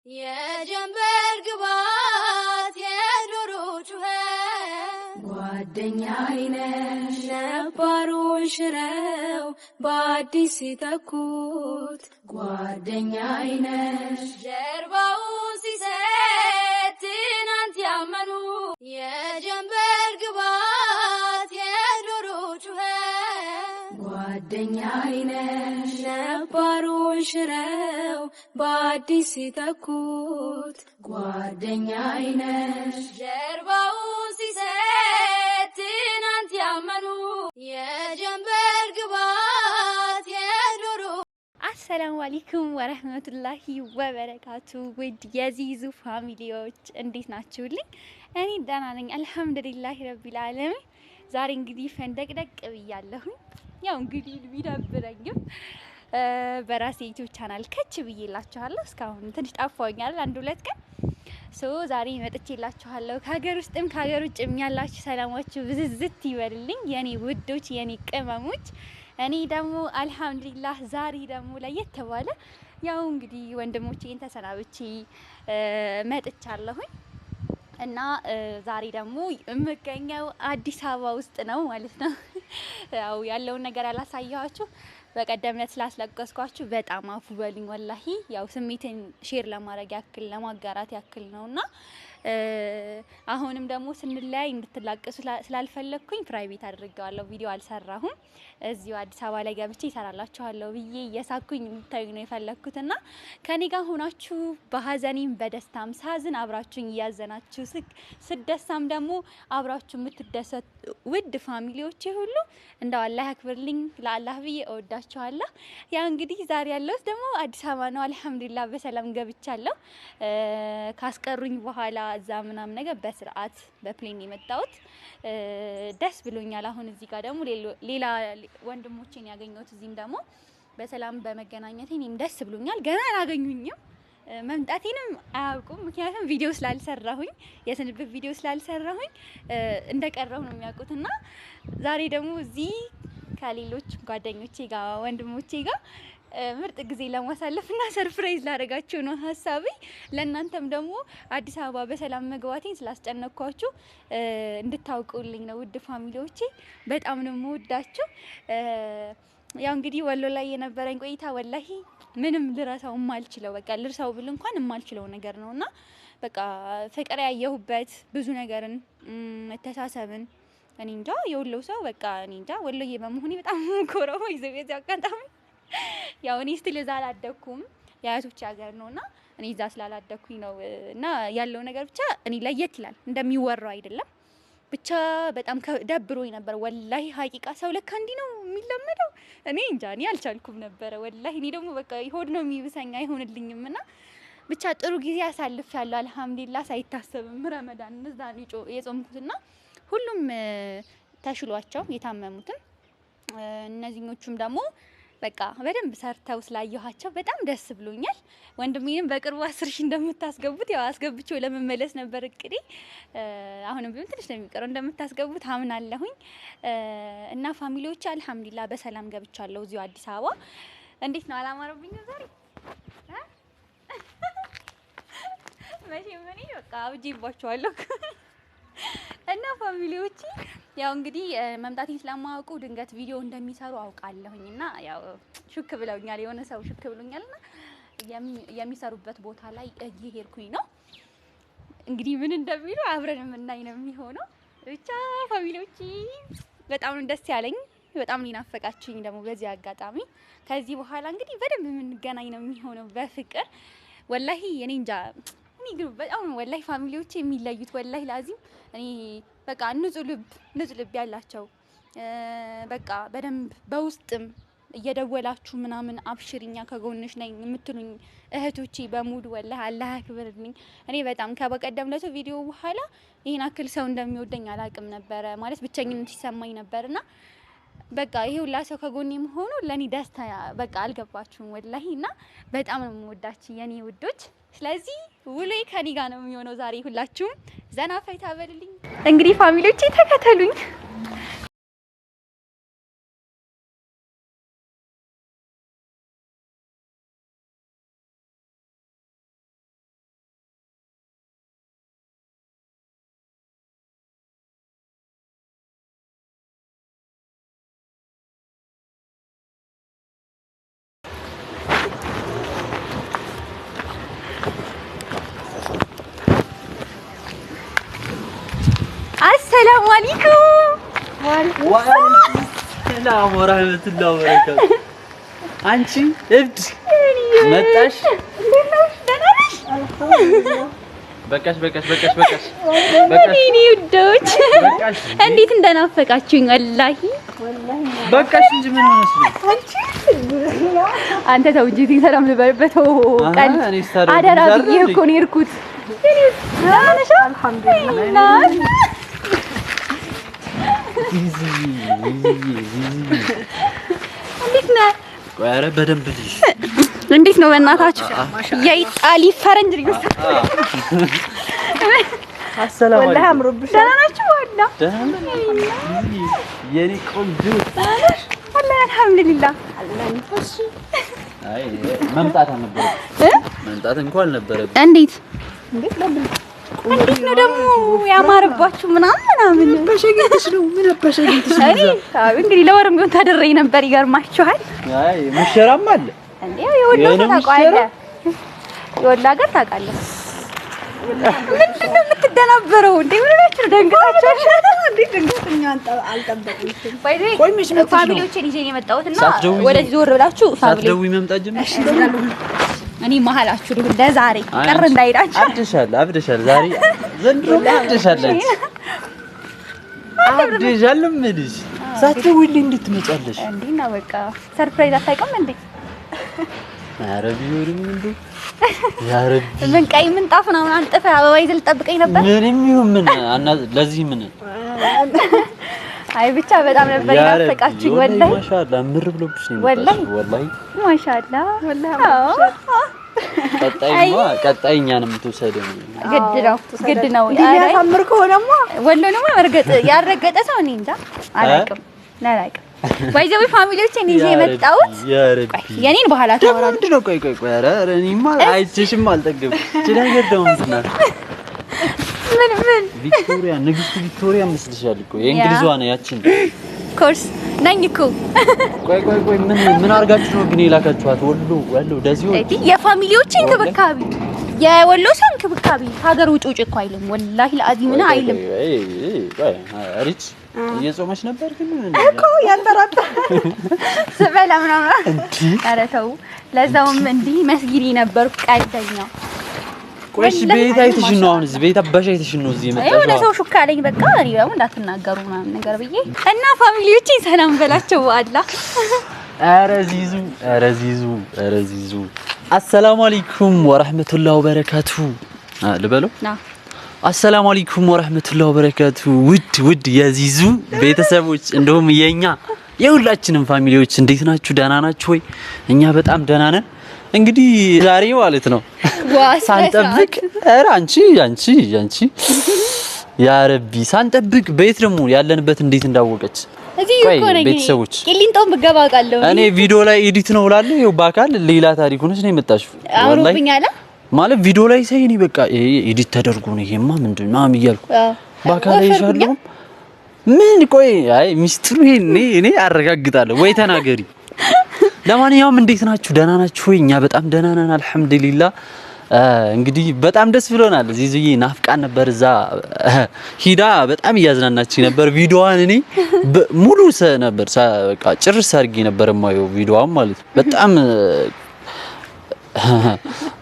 የጀንበር ግባት የዶሮ ጩኸት ጓደኛዬ ነሽ ነባሩን ሽረው በአዲስ ሲተኩት ጓደኛዬ ነሽ ጀርባውን ሲሰጥ ትናንት ያመኑ የጀንበር ግባት የዶሮ ጩኸት ጓደኛዬ ነሽ ነባሩን ሽረው በአዲስ ሲተኩት ጓደኛዬ ነሽ ጀርባውን ሲሰጥ ትናንት ያመኑ የጀንበር ግባት የዶሮ። አሰላሙ አለይኩም ወረህመቱላሂ ወበረካቱ። ውድ የዚዙ ፋሚሊዎች እንዴት ናችሁልኝ? እኔ ደህና ነኝ አልሐምዱሊላሂ ረቢል ዓለሚን። ዛሬ እንግዲህ ፈንደቅደቅ ብያለሁኝ። ያው እንግዲህ ቢደብረኝም በራሴ ዩቲዩብ ቻናል ከች ብዬላችኋለሁ። እስካሁን ትንሽ ጠፋኛል፣ አንድ ሁለት ቀን ዛሬ መጥቼላችኋለሁ። ከሀገር ውስጥም ከሀገር ውጭም ያላችሁ ሰላማችሁ ብዝዝት ይበልልኝ የኔ ውዶች፣ የኔ ቅመሞች። እኔ ደግሞ አልሐምዱሊላህ ዛሬ ደግሞ ለየት ባለ ያው እንግዲህ ወንድሞቼን ተሰናብቼ መጥቻለሁኝ እና ዛሬ ደግሞ የምገኘው አዲስ አበባ ውስጥ ነው ማለት ነው። ያው ያለውን ነገር ያላሳየኋችሁ በቀደም ዕለት ስላስለቀስኳችሁ በጣም አፉ በሉኝ ወላሂ። ያው ስሜትን ሼር ለማድረግ ያክል ለማጋራት ያክል ነውና አሁንም ደግሞ ስንለያይ እንድትላቀሱ ስላልፈለኩኝ ፕራይቬት አድርጌዋለሁ። ቪዲዮ አልሰራሁም። እዚሁ አዲስ አበባ ላይ ገብቼ ይሰራላችኋለሁ ብዬ እየሳኩኝ እንድታዩ ነው የፈለኩትና ከኔ ጋር ሆናችሁ በሀዘኔም በደስታም ሳዝን አብራችሁኝ እያዘናችሁ ስደሳም ደግሞ አብራችሁ የምትደሰት ውድ ፋሚሊዎቼ ሁሉ እንደው አላህ ያክብርልኝ። ለአላህ ብዬ እወዳችኋለሁ። ያ እንግዲህ ዛሬ ያለሁት ደግሞ አዲስ አበባ ነው። አልሐምዱሊላህ በሰላም ገብቻለሁ። ካስቀሩኝ በኋላ እዛ ምናምን ነገር በስርዓት በፕሌን የመጣሁት ደስ ብሎኛል። አሁን እዚህ ጋር ደግሞ ሌላ ወንድሞቼን ያገኘሁት እዚህም ደግሞ በሰላም በመገናኘቴ እኔም ደስ ብሎኛል። ገና አላገኙኝም፣ መምጣቴንም አያውቁም። ምክንያቱም ቪዲዮ ስላልሰራሁኝ የስንብት ቪዲዮ ስላልሰራሁኝ እንደቀረው ነው የሚያውቁትና ዛሬ ደግሞ እዚህ ከሌሎች ጓደኞቼ ጋር ወንድሞቼ ጋር ምርጥ ጊዜ ለማሳለፍና ሰርፕራይዝ ላደርጋችሁ ነው ሀሳቤ። ለእናንተም ደግሞ አዲስ አበባ በሰላም መግባቴን ስላስጨነቅኳችሁ እንድታውቁልኝ ነው ውድ ፋሚሊዎቼ። በጣም ነው የምወዳችሁ። ያው እንግዲህ ወሎ ላይ የነበረኝ ቆይታ ወላሂ ምንም ልረሳው የማልችለው በቃ ልርሳው ብል እንኳን የማልችለው ነገር ነውና በቃ ፍቅር ያየሁበት ብዙ ነገርን መተሳሰብን እኔ እንጃ የወሎ ሰው በቃ እኔ እንጃ ወሎዬ በመሆኔ በጣም ኮራው ይዘቤት ያቃጣም። ያው እኔ ስቲል እዛ አላደኩም፣ የአያቶቼ ሀገር ነውና እኔ እዛ ስላላደኩኝ ነው እና ያለው ነገር ብቻ እኔ ለየት ይላል፣ እንደሚወራው አይደለም። ብቻ በጣም ደብሮኝ ነበር ወላሂ። ሀቂቃ ሰው ለካ እንዲህ ነው የሚለመደው። እኔ እንጃ እኔ አልቻልኩም ነበረ ወላሂ። እኔ ደግሞ በቃ ይሆድ ነው የሚብሰኝ አይሆንልኝም እና ብቻ ጥሩ ጊዜ አሳልፌያለሁ አልሐምዱሊላህ። ሳይታሰብም ረመዳን እዛ ነው የጾምኩትና ሁሉም ተሽሏቸው የታመሙትም እነዚህኞቹም ደግሞ በቃ በደንብ ሰርተው ስላየኋቸው በጣም ደስ ብሎኛል። ወንድሜንም በቅርቡ 10 ሺህ እንደምታስገቡት ያው አስገብቼው ለመመለስ ነበር እቅዴ። አሁንም ቢሆን ትንሽ ነው የሚቀረው እንደምታስገቡት አምናለሁኝ። እና ፋሚሊዎች አልሐምዱሊላህ በሰላም ገብቻለሁ እዚሁ አዲስ አበባ። እንዴት ነው አላማረብኝም ዛሬ? መቼም እኔ በቃ አብጄባቸዋለሁ። እና ፋሚሊዎቼ ያው እንግዲህ መምጣቴን ስለማያውቁ ድንገት ቪዲዮ እንደሚሰሩ አውቃለሁኝና ያው ሹክ ብለውኛል። የሆነ ሰው ሹክ ብሎኛልና የሚሰሩበት ቦታ ላይ እየሄድኩኝ ነው። እንግዲህ ምን እንደሚሉ አብረን የምናይ ነው የሚሆነው። ብቻ ፋሚሊዎቼ በጣም ነው ደስ ያለኝ፣ በጣም ሊናፈቃችሁኝ ደግሞ በዚህ አጋጣሚ ከዚህ በኋላ እንግዲህ በደንብ የምንገናኝ ነው የሚሆነው በፍቅር ወላሂ። እኔ እንጃ እኔ ግን በጣም ወላሂ ፋሚሊዎቼ የሚለዩት ወላሂ ላዚም እኔ በቃ ንጹህ ልብ ያላቸው በቃ በደንብ በውስጥም እየደወላችሁ ምናምን አብሽሪኛ ከጎንሽ ነኝ የምትሉኝ እህቶቼ በሙሉ ወላሂ አላህ ያክብርልኝ። እኔ በጣም ከበቀደምለቱ ቪዲዮ በኋላ ይሄን አክል ሰው እንደሚወደኝ አላውቅም ነበረ ማለት ብቸኝነት ይሰማኝ ነበርና በቃ ይሄ ሁላ ሰው ከጎኔ መሆኑ ለኔ ደስታ በቃ አልገባችሁም ወላሂ። እና በጣም ነው የምወዳችሁ የኔ ውዶች። ስለዚህ ውሎዬ ከኔ ጋር ነው የሚሆነው ዛሬ። ሁላችሁም ዘና ፈይታ በልልኝ። እንግዲህ ፋሚሊዎቼ ተከተሉኝ። ሰላም አለይኩም። ወአለይኩም ሰላም ወራህመቱላሂ ወበረካቱ። አንቺ እብድ መጣሽ? በቃሽ። እኔ ውዶች እንዴት እንደናፈቃችሁኝ ወላሂ በቃሽ እንጂ ምን ሆነሽ ነው? አንተ ተው እንጂ ሰላም ልበልበት። ቀል አደራ ብዬሽ እኮ ነው የሄድኩት። አልሐምዱሊላህ እንዴት ነህ? ኧረ በደንብ ልጅ እንዴት ነው በእናታችሁ? የኢጣሊ ፈረንጅ ልጅ አሰላሙ አለይኩም። አምሮብሽ ደህና ናችሁ? ወላ ደህና የኔ ቆንጆ ወላ አልሐምዱሊላህ። አይ መምጣት እንኳን አልነበረብኝ። እንዴት ነው ደግሞ ያማረባችሁ ምናምን በሸጌትሽ ነው? ምን በሸጌትሽ ነው? እንግዲህ ለወርም ቢሆን ታደረኝ ነበር። ይገርማችኋል። አይ ሙሽራም አለ እንዴ? የወሎ ታውቃለህ? የወሎ ሀገር ታውቃለህ? ምንድን ነው የምትደናበረው እንዴ? ምን ሆናችሁ ነው? ደንግጣችሁ እንዴ? ድንገተኛ አልጠበቅሽም። ፋሚሊዎቼን ይዤ ነው የመጣሁትና ወደዚህ ዞር ብላችሁ ሳትደውይ መምጣት ጀመርሽ? እኔ መሀላችሁ ልሁን ለዛሬ ቀር እንዳይዳችሁ። አብደሻል ዛሬ ዘንድሮ አብደሻል። አብደሻል ምንሽ ሳትደውይልኝ እንዴት ትመጫለሽ? እንዴና በቃ ሰርፕራይዝ አታውቅም እንዴ? ኧረ ቢሆንም እንዴ ያ ረቢ ምን ቀይ ምንጣፍ ምናምን አንጥፈህ አበባ ይዘህ ልጠብቀኝ ነበር። ምንም ይሁን ምን ለዚህ ምን አይ ብቻ በጣም ነበር ያፈቃችሁ። ወላሂ ማሻአላ ምር ብሎብሽ ነው። ወላሂ ማሻአላ ቀጣይ እኛንም ትወሰደው ግድ ነው። ያሳምር ከሆነማ ወሎንማ መርገጥ ያረገጠ ሰው እኔ እንጃ አላውቅም። ባይዘው ፋሚሊዎችን ይዤ የመጣሁት የኔን ባህላ ታወራ ምንድን ነው? ቆይ ኧረ እኔማ አይቼሽም አልጠገብም። ነገር ደግሞ ምን ቪክቶሪያ ንግስት ቪክቶሪያ መስልሻል እኮ የእንግሊዟ ነው ያቺን ኮርስ ነኝ እኮ። ቆይ ምን አርጋችሁ ነው ግን የላካችኋት? ወሎ ደዚው የፋሚሊዎቼ እንክብካቤ የወሎ ሰው እንክብካቤ ሀገር ውጭ እኮ አይልም። ወላሂ ለአዚምና አይልም። ሪች እየጾመች ነበር ግን እኮ ያንተራጣ ስበላ ምናምን ኧረ ተው። ለዛውም እንዲህ መስጊድ ነበርኩ ቀልደኛው። ቆይሽ ቤት አይተሽ ነው አሁን እዚህ ቤት አባሽ አይተሽ ነው እዚህ የመጣሽው? አይ ለሰው ሹክ አለኝ በቃ እኔ ደግሞ እንዳትናገሩ ምናምን ነገር ብዬ እና ፋሚሊዎቼ ሰላም በላቸው። አላህ ኧረ ዚዙ አሰላሙ አለይኩም ወራህመቱላሂ ወበረካቱ ልበለው። አሰላሙ አለይኩም ወራህመቱላሂ ወበረካቱ። ውድ የዚዙ ቤተሰቦች እንደውም የሁላችንም ፋሚሊዎች እንዴት ናችሁ? ደህና ናችሁ ወይ? እኛ በጣም ደህና ነን። እንግዲህ ዛሬ ማለት ነው ሳንጠብቅ አንቺ ያ ረቢ ሳንጠብቅ ቤት ደግሞ ያለንበት እንዴት እንዳወቀች እዚህ እኮ ነኝ። ቤተሰቦች ቂሊንጦም ብገባ ቃለሁ እኔ ቪዲዮ ላይ ኤዲት ነው እላለሁ። ይኸው በአካል ሌላ ታሪክ ሆነሽ ነው የመጣሽው። አምሮብኛል ማለት ቪዲዮ ላይ ሳይ እኔ በቃ ኤዲት ተደርጎ ነው ይሄማ ምንድን ነው እያልኩ በአካል ይሻለው ምን ቆይ አይ ሚስጥሩ እኔ አረጋግጣለሁ ወይ ተናገሪ። ለማንኛውም እንዴት ናችሁ? ደህና ናችሁ ወይ? እኛ በጣም ደህና ነን አልሐምዱሊላህ። እንግዲህ በጣም ደስ ብሎናል። ዚዙዬ ናፍቃን ነበር። እዛ ሂዳ በጣም እያዝናናችኝ ነበር። ቪዲዮዋን እኔ ሙሉ ነበር በቃ ጭርስ አድርጌ ነበር የማየው ቪዲዮዋን ማለት በጣም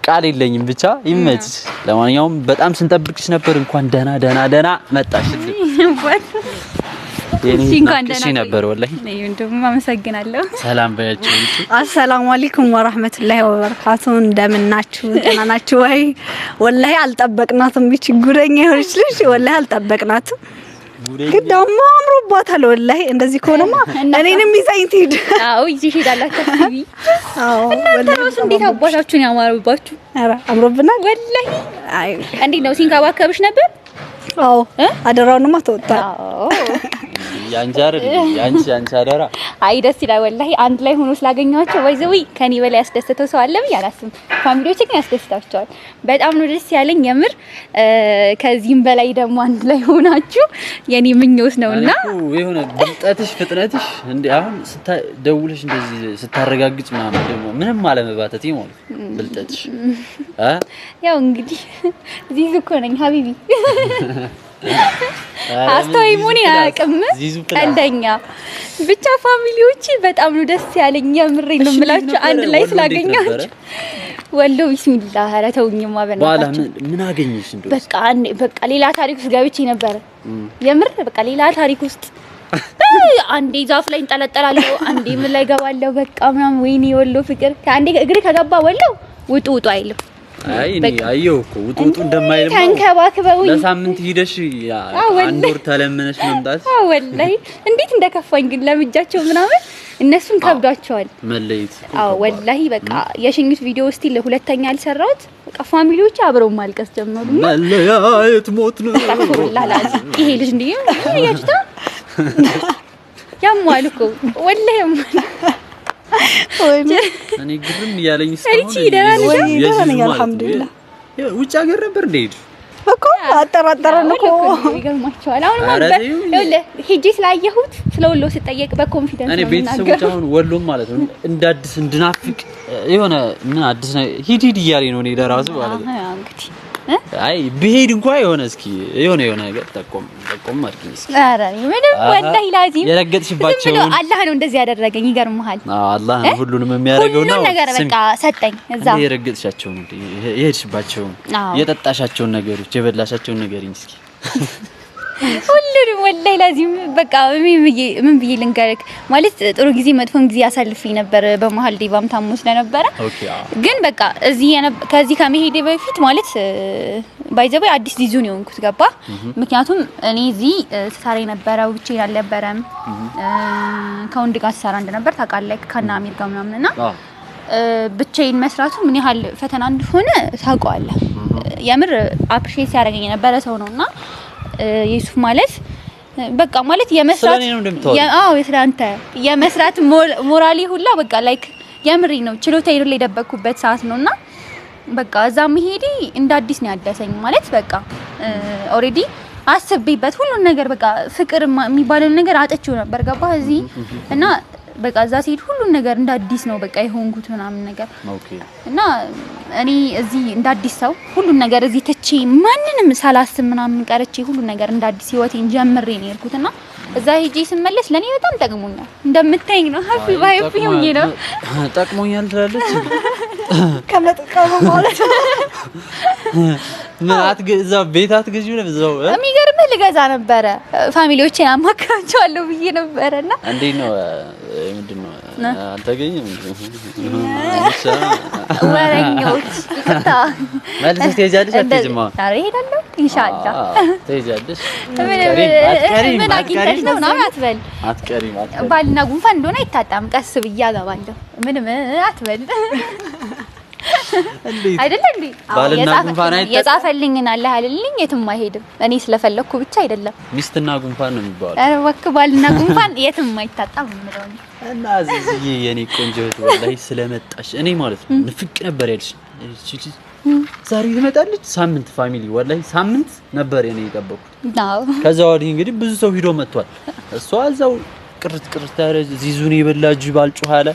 ቃል የለኝም ብቻ ይመችሽ። ለማንኛውም በጣም ስንጠብቅሽ ነበር። እንኳን ደህና መጣሽልኝ። እንኳን ደህና ነበር ወላሂ። እንደውም አመሰግናለሁ። ሰላም በያችሁ። አሰላሙ አለይኩም ወራህመቱላሂ ወበረካቱ። እንደምን ናችሁ? ደህና ናችሁ ወይ? ወላሂ አልጠበቅናትም። እቺ ጉደኛ ይሆንሽ ልጅ ወላሂ አልጠበቅናትም። ግን ደግሞ አምሮባታል ወላሂ። እንደዚህ ከሆነማ እኔንም ይዘኝ ትሄድ። አዎ ይዘሽ ሄዳላችሁ አክቲቪ። አዎ ወላሂ እንዴት አባታችሁን ያማሩባችሁ። ኧረ አምሮብናል ወላሂ። አይ እንዴት ነው ሲንከባከብሽ ነበር? አዎ አደራውንማ ተወጣ። አዎ ያንቺ አደራ። አይ ደስ ይላል ወላሂ። አንድ ላይ ሆኖ ስላገኘኋቸው ወይዘው ከኔ በላይ ያስደስተው ሰው አለ ብዬ አላስብም። ፋሚሊዎቼ ግን ያስደስታቸዋል። በጣም ነው ደስ ያለኝ የምር። ከዚህም በላይ ደግሞ አንድ ላይ ሆናችሁ የኔ ምኞት ነውና የሆነ ብልጠትሽ ፍጥነትሽ እንዴ አሁን ደውለሽ እንደዚህ ስታረጋግጭ ምናምን ደግሞ ምንም አለመባተት ይሞል ብልጠትሽ ያው እንግዲህ ዚዙ እኮ ነኝ ሀቢቢ። አስተዋይ መሆኔ አያውቅም። አንደኛ ብቻ ፋሚሊዎቼ በጣም ነው ደስ ያለኝ። የምሬን ነው የምላችሁ አንድ ላይ ስላገኛችሁ። ወሎ ቢስሚላህ ኧረ ተውኝማ በእናታችሁ። ምን አገኘሽ እንደው? በቃ ሌላ ታሪክ ውስጥ ገብቼ ነበር። የምር በቃ ሌላ ታሪክ ውስጥ አንዴ ዛፍ ላይ እንጠለጠላለሁ፣ አንዴ ምን ላይ ገባለሁ። በቃ ምናምን ወይኔ ወሎ ፍቅር ከአንዴ እግሬ ከገባ ወሎ ውጡ አይልም። አይ እኔ አየሁ እኮ ውጡ እንደማይልም ተንከባክበውኝ ለሳምንት ሂደሽ አንድ ወር ተለምነሽ መምጣት። ወላሂ እንዴት እንደከፋኝ ግን ለምጃቸው ምናምን እነሱን ከብዷቸዋል መለየት። ወላሂ በቃ የሽኝት ቪዲዮ እስቲ ለሁለተኛ አልሰራሁት። በቃ ፋሚሊዎች አብረው ማልቀስ ጀመሩ። መለያየት ሞት ነው። ይሄ ልጅ እንዴ ያችታ ያሟል እኮ ወላሂ ያሟል። እኔ ግርም ያለኝ አልሐምዱሊላህ ውጭ ሀገር ነበር እንደሄድ እኮ አጠራጠረን እኮ ይገርማቸዋል። አሁን ማለት ነው ሄጄ ስላየሁት ስለወሎ ስጠየቅ በኮንፊደንስ እኔ ቤተሰቦች አሁን ወሎም ማለት ነው እንደ አዲስ እንድናፍቅ የሆነ ምን አዲስ ሂድ እያለኝ ነው እኔ ለራሱ ማለት ነው። እንግዲህ አይ ብሄድ እንኳን የሆነ እስኪ የሆነ ነገር ጠቆም አድርጊኝ እስኪ። ኧረ ምንም ወላሂ ላዚም የረገጥሽባቸው አላህ ነው እንደዚህ ያደረገኝ። ይገርምሃል። አላህ ነው ሁሉንም የሚያደርገው ነው። ሁሉ ነገር በቃ ሰጠኝ። እዛ የረገጥሻቸው ነው የሄድሽባቸው የጠጣሻቸውን ነገሮች የበላሻቸውን ነገርኝ እስኪ። ሁሉንም ወላሂ ላዚም በቃ ምን ብዬ ልንገርክ ማለት ጥሩ ጊዜ መጥፎን ጊዜ አሳልፌ ነበር። በመሃል ዲባም ታሞ ስለነበረ ግን በቃ ከዚህ ከመሄዴ በፊት ማለት ባይዘባይ አዲስ ዲዙን የሆንኩት ገባ። ምክንያቱም እኔ እዚህ ስታራ የነበረው ብቻዬን አልነበረም። ከወንድ ጋር ስሰራ እንደነበር ታውቃለህ ከና አሚር ጋር ምናምንና ብቻዬን መስራቱ ምን ያህል ፈተና እንደሆነ ታውቀዋለህ። የምር አፕሪሺየት ያደርገኝ የነበረ ሰው ነውና የሱፍ ማለት በቃ ማለት የመስራት የስራንተ የመስራት ሞራሊ ሁላ በቃ ላይክ የምሪ ነው ችሎታዬ ላይ ደበቅኩበት ሰዓት ነውና በቃ እዛ መሄዴ እንደ አዲስ ነው ያደሰኝ ማለት በቃ ኦሬዲ አስቤበት ሁሉን ነገር በቃ ፍቅር የሚባለው ነገር አጥቼው ነበር ገባ እዚህ እና በቃ እዛ ሲሄድ ሁሉን ነገር እንደ አዲስ ነው በቃ የሆንኩት ምናምን ነገር እና እኔ እዚህ እንደ አዲስ ሰው ሁሉን ነገር እዚህ ትቼ ማንንም ሳላስብ ምናምን ቀርቼ ሁሉን ነገር እንደ አዲስ ህይወቴን ጀምሬ ነው የሄድኩትና እዛ ሄጄ ስመለስ ለኔ በጣም ጠቅሞኛል። እንደምታይኝ ነው ሀፒ ቫይብ ሆኜ ነው ጠቅሞኛል ትላለች ከመጥቀሙ ማለት ምን አትገዛ ቤት አትገዢው ነው እዛው የሚገርምህ ልገዛ ነበረ ፋሚሊዎቼን አማክራቸዋለሁ ብዬ ነበርና እንዴት ነው ምንድነው አልተገኘም ወረኞች ይቅርታ መልሰሽ ትሄጃለሽ አትሄጂም? ዛሬ እሄዳለሁ ኢንሻአላህ ትሄጃለሽ ምን አግኝተሽ ነው ምናምን አትበል ባልና ጉንፋን እንደሆነ አይታጣም ቀስ ብዬ አገባለሁ ምንም አትበል አይደለ እንዴ ባልና ጉንፋን አይጣጣም የጻፈልኝን አላህ አይደልኝ የትም አይሄድም እኔ ስለፈለኩ ብቻ አይደለም ሚስትና ጉንፋን ነው የሚባለው አረ ወክ ባልና ጉንፋን የትም አይታጣም ምለው እና እዚህ የኔ ቆንጆ እህት ወላሂ ስለመጣሽ እኔ ማለት ነው ንፍቅ ነበር ያልሽ ዛሬ ትመጣለች ሳምንት ፋሚሊ ወላሂ ሳምንት ነበር እኔ የጠበቅኩት ነው ከዛ ወዲህ እንግዲህ ብዙ ሰው ሂዶ መጥቷል እሷ እዛው ቅርት ታረጅ ዚዙን ይበላጁ ባልጩሃለ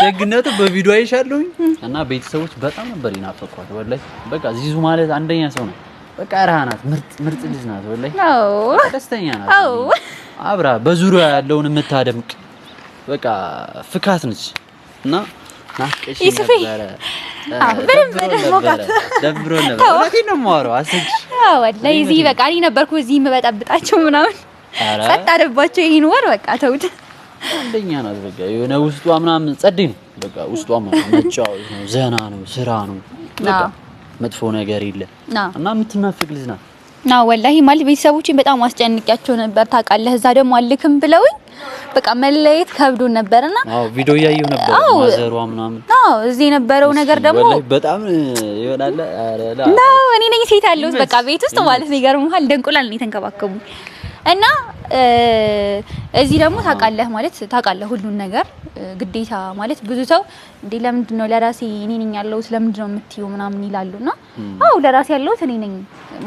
ደግነቱ በቪዲዮ አይሻለሁኝ እና ቤተሰቦች በጣም ነበር ይናፈቋት ወላሂ በቃ ዚዙ ማለት አንደኛ ሰው ነው በቃ ረሃናት ምርጥ ልጅ ናት ወላሂ ደስተኛ ናት አብራ በዙሪያ ያለውን የምታደምቅ በቃ ፍካት ነች እና ናፍቀሽ ነበር ደብሮ ነበር ወላሂ ነው የማወራው አስንሽ ወላሂ እዚህ በቃ እኔ ነበርኩ እዚህ የምበጠብጣቸው ምናምን ፈጣደባቸው ይሄን ወር በቃ ተውት አንደኛ ናት በቃ የሆነ ውስጧ ምናምን ጸደይ ነው በቃ ውስጧ መጫወት ነው ዘና ነው ስራ ነው በቃ መጥፎ ነገር የለ እና የምትናፍቅ ልጅ ናት ና ወላሂ ማለት ቤተሰቦቼን በጣም አስጨንቂያቸው ነበር ታውቃለህ እዛ ደግሞ አልክም ብለውኝ በቃ መለየት ከብዶ ነበርና ቪዲዮ ያየው ነበር ማዘሯ ምናምን እዚህ የነበረው ነገር ደግሞ በጣም ይወላል አረላ እኔ ነኝ ሴት ያለሁት በቃ ቤት ውስጥ ማለት ነው ይገርምሃል ደንቁላል ነው የተንከባከቡ እና እዚህ ደግሞ ታውቃለህ ሁሉን ነገር ግዴታ ማለት ብዙ ሰው እንዴ ለምንድን ነው ለራሴ እኔ ነኝ ያለው ስለምንድን ነው የምትዩ ምናምን ይላሉና ለራሴ ያለው እኔ ነኝ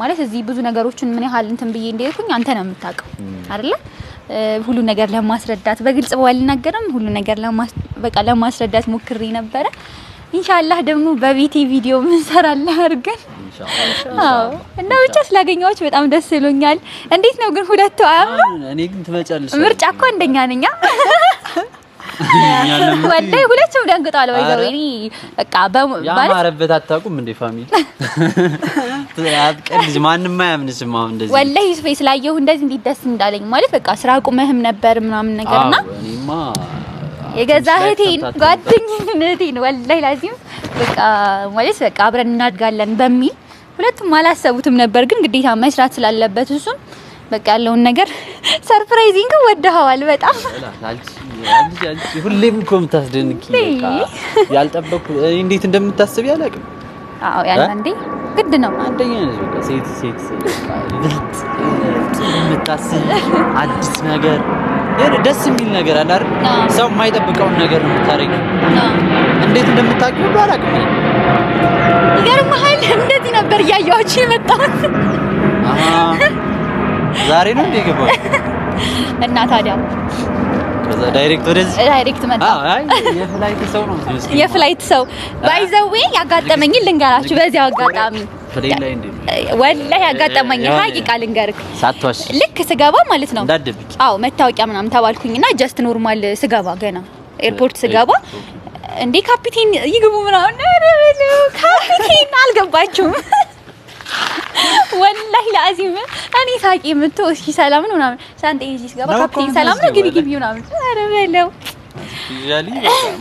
ማለት እዚህ ብዙ ነገሮችን ምን ያህል እንትን ብዬ እንደሄድኩኝ አንተ ነው የምታውቀው አይደለ ሁሉ ነገር ለማስረዳት በግልጽ ባልናገርም ሁሉ ነገር ለማስረዳት ሞክሬ ነበረ ኢንሻአላህ ደግሞ በቤቴ ቪዲዮ ምን ሰራለህ አድርገን አዎ። እና ብቻ ስላገኘኋችሁ በጣም ደስ ይሎኛል። እንዴት ነው ግን ሁለቱ አያምሩ? እኔ ግን ትመጫለሽ። ምርጫ እኮ አንደኛ ነኝ። ወላሂ ሁለቱም ደንግጠዋል። ባይዘው እኔ በቃ ያማረበት አታውቁም እንዴ ፋሚሊ? አትቀልጅ፣ ማንንም አያምንሽም። አሁን እንደዚህ ወላሂ ስፔስ ላየሁ እንደዚህ እንዴት ደስ እንዳለኝ ማለት በቃ ስራ ቁመህም ነበር ምናምን ነገርና እኔማ የገዛ እህቴን ጓደኝነቴን ወላሂ ላዚም በቃ ማለት በቃ አብረን እናድጋለን በሚል ሁለቱም አላሰቡትም ነበር፣ ግን ግዴታ መስራት ስላለበት እሱም በቃ ያለውን ነገር ሰርፕራይዚንግ ወደኸዋል በጣም አንቺ ሁሌም እኮ የምታስደንቂ በቃ ያልጠበቅኩ እንዴት እንደምታስብ ያላቅም። አዎ ያንዴ ግድ ነው። አንደኛ ነሽ በቃ ሴት ብልጥ የምታስብ አዲስ ነገር ደስ የሚል ነገር አለ አይደል? ሰው የማይጠብቀውን ነገር ነው የምታረጊው። እንዴት እንደምታውቂው ባላቅም ይገርምሃል። እንደዚህ ነበር እያየኋችሁ የመጣሁት። ዛሬ ነው እንደ ገባው እና ታዲያ ከዛ ዳይሬክት መጣ። አይ የፍላይት ሰው ነው የፍላይት ሰው ባይዘዌ ያጋጠመኝ ልንገራችሁ። በዚህ አጋጣሚ ፍሌን ላይ እንዴ ወላሂ ያጋጠመኝ ሀቂቃ ልንገርክ ሳትዋሽ ልክ ስገባ ማለት ነው። እንዳደብቂ አዎ መታወቂያ ምናምን ተባልኩኝና ጀስት ኖርማል ስገባ ገና ኤርፖርት ስገባ እንዴ ካፒቴን ይግቡ ምናምን ካፒቴን አልገባችሁም። ወላሂ ለአዚም እኔ ሳቂ ምንቶ እሺ ሰላም ነው ምናምን ሻንጤ ይዤ ስገባ ካፒቴን ሰላም ነው ግቢ ምናምን ኧረ በለው ያሊ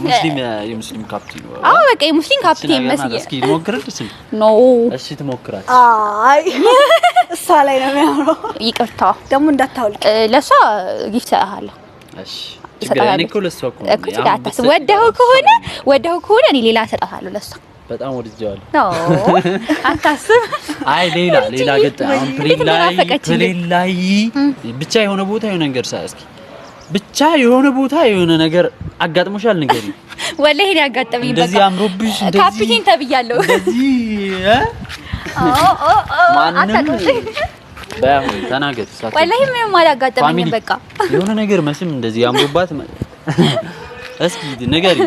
ሙስሊም የሙስሊም ካፒቴን ነው። አዎ በቃ የሙስሊም ካፒቴን መስዬ እስኪ ሞክርልሽ ኖ እሺ ትሞክራለሽ። አይ እሷ ላይ ነው የሚያምረው። ይቅርታ ደግሞ እንዳታውልቅ ለሷ ጊፍት ሰጥሃለሁ። እሺ ችግር እኔ እኮ ለሷ እኮ ወደው ከሆነ እኔ ሌላ ሰጣታለሁ ለሷ በጣም ወድጄዋለሁ። ነው አታስብ። አይ ሌላ ገጠመኝ ፕሌን ላይ ብቻ የሆነ ቦታ የሆነ ነገር እስኪ ብቻ የሆነ ቦታ የሆነ ነገር አጋጥሞሻል ንገሪ። ወላሂ እኔ አጋጠመኝ። በቃ እንደዚህ አምሮብሽ እንደዚህ ካፒቴን ተብያለሁ። እንደዚህ ማንንም ባይሆን ተናገር። ወላሂ ምንም አላጋጠመኝም። በቃ የሆነ ነገር መስም እንደዚህ አምሮባት እስኪ ንገሪ።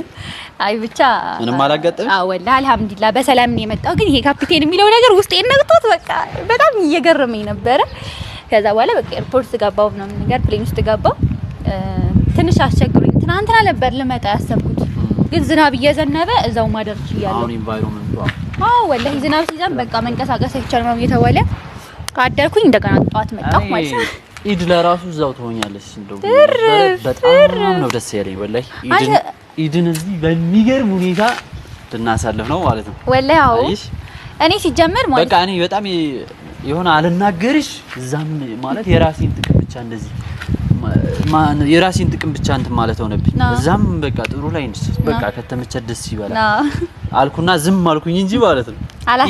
አይ ብቻ ምንም አላጋጠመሽ? አዎ ወላሂ አልሐምዱሊላህ በሰላም ነው የመጣው። ግን ይሄ ካፒቴን የሚለው ነገር ውስጤን ነግቶት በቃ በጣም እየገረመኝ ነበረ። ከዛ በኋላ በቃ ኤርፖርት ገባው ምናምን ነገር ፕሌን ውስጥ ገባው። ትንሽ አስቸግሮኝ ትናንትና ነበር ልመጣ ያሰብኩት፣ ግን ዝናብ እየዘነበ እዛው ማደር ይችላል። አሁን ኢንቫይሮመንቱ አዎ ወላሂ ዝናብ ሲዘንብ በቃ መንቀሳቀስ አይቻልም ነው እየተባለ ካደርኩኝ እንደገና ጠዋት መጣሁ ማለት ነው። ኢድ ለራሱ እዛው ትሆኛለሽ። እንደው በጣም ነው ደስ ያለኝ ወላሂ ኢድን እዚህ በሚገርም ሁኔታ ልናሳልፍ ነው ማለት ነው። ወላሂ አዎ እኔ ሲጀመር ማለት በቃ እኔ በጣም የሆነ አልናገርሽ እዛም ማለት የራሴን ጥቅም ብቻ እንደዚህ የራሴን ጥቅም ብቻ እንትን ማለት ሆነብኝ። እዛም በቃ ጥሩ ላይ ነሽ በቃ ከተመቸ ደስ ይበላል አልኩና ዝም አልኩኝ እንጂ ማለት ነው።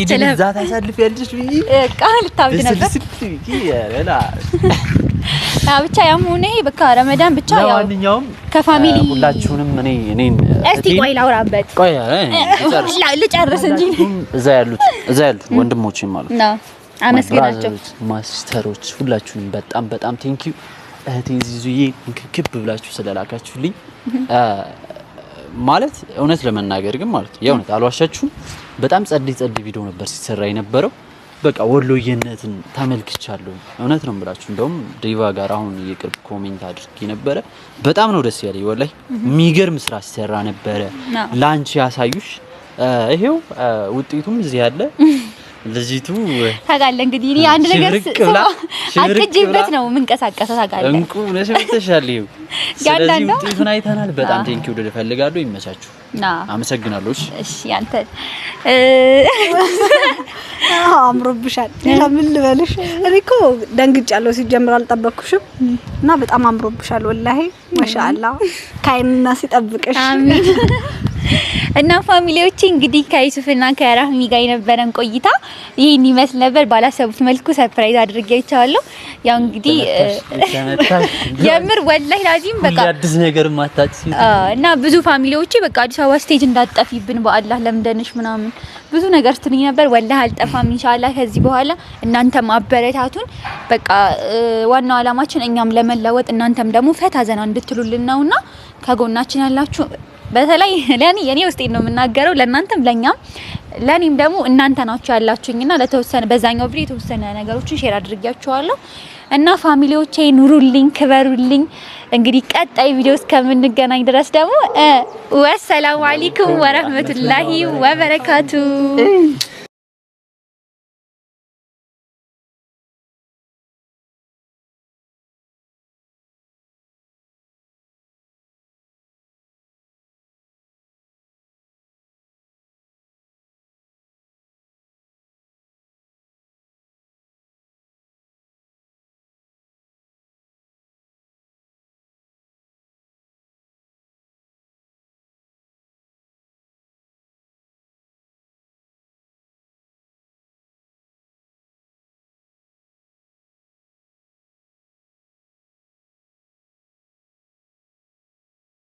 ኢድን እዛ ታሳልፊያለሽ ብዬ በቃ ልታብድ ነበር። ብቻ ያም ሆነ ይሄ በቃ ረመዳን ብቻ ያው ማንኛውም ከፋሚሊ ሁላችሁንም እኔን እስቲ ቆይ ላውራበት ልጨርስ እንጂ እዛ ያሉት ወንድሞቼ ማለት ነው አመስግናቸው ማስተሮች ሁላችሁንም በጣም ቴንኪው እህቴ ዚዙዬ እንክክብ ብላችሁ ስለላካችሁልኝ ማለት እውነት ለመናገር ግን ማለት የእውነት አልዋሻችሁም በጣም ጸድ ቪዲዮ ነበር ሲሰራ የነበረው። በቃ ወሎዬነትን ተመልክቻለሁ። እውነት ነው የምላችሁ። እንደውም ዲቫ ጋር አሁን የቅርብ ኮሜንት አድርጌ ነበረ። በጣም ነው ደስ ያለኝ ወላሂ። የሚገርም ስራ ሲሰራ ነበረ። ላንቺ ያሳዩሽ ይሄው ውጤቱም እዚህ ያለ ልጅቱ ታጋለ እንግዲህ እኔ አንድ ነገር አጥጅበት ነው የምንቀሳቀሰው። ታጋለ እንቁ ነሽ ብትሻል ይሄው ስለዚህ ውጤቱን አይተናል። በጣም ቴንኪው ወደ ፈልጋለሁ። ይመቻችሁ። አመሰግናለሁ። እሺ አንተ አምሮብሻል። ለምን ልበልሽ እኔ እኮ ደንግጫለሁ። ሲጀምር አልጠበቅኩሽም እና በጣም አምሮብሻል ወላሂ ማሻአላህ። ካይንና ሲጠብቅሽ አሚን። እና ፋሚሊዎቼ እንግዲህ ከዩሱፍና ከራህሚ ጋር የነበረን ቆይታ ይሄን ይመስል ነበር። ባላሰቡት መልኩ ሰርፕራይዝ አድርጌያቸዋለሁ። ያው እንግዲህ የምር ወላሂ ላዚም በቃ አዲስ ነገር ማታጭ እና ብዙ ፋሚሊዎቼ በቃ አዲስ አበባ ስቴጅ እንዳትጠፊብን በአላህ ለምደንሽ ምናምን ብዙ ነገር ስትሉኝ ነበር። ወላሂ አልጠፋም ኢንሻአላህ። ከዚህ በኋላ እናንተም አበረታቱን። በቃ ዋናው አላማችን እኛም ለመለወጥ እናንተም ደግሞ ፈታ ዘና እንድትሉልን ነውና ከጎናችን ያላችሁ በተለይ ለኔ የኔ ውስጤን ነው የምናገረው ለእናንተም ለኛም ለኔም ደግሞ እናንተ ናችሁ ያላችሁኝና ለተወሰነ በዛኛው ቪዲዮ የተወሰነ ነገሮችን ሼር አድርጌያችኋለሁ እና ፋሚሊዎቼ ኑሩልኝ ክበሩልኝ እንግዲህ ቀጣይ ቪዲዮ እስከምንገናኝ ድረስ ደግሞ ወሰላሙ አለይኩም ወራህመቱላሂ ወበረካቱ